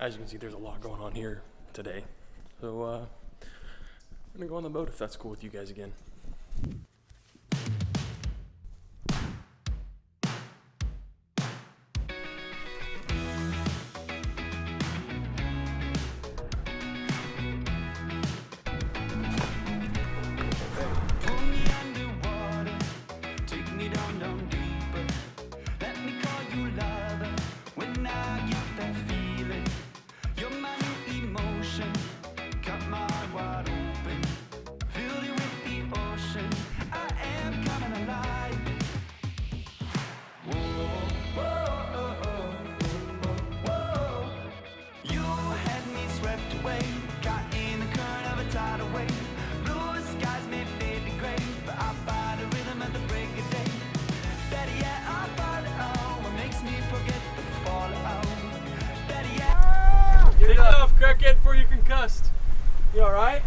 as you can see, there's a lot going on here today. So I'm gonna go on the boat if that's cool with you guys again. Take it off, crackhead, before you concussed. You alright?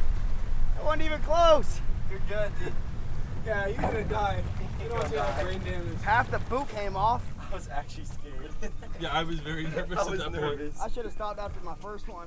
I wasn't even close. You're good, dude. Yeah, you're gonna die. You don't see that brain damage. Half the boot came off. I was actually scared. Yeah, I was very nervous at that point. I should have stopped after my first one.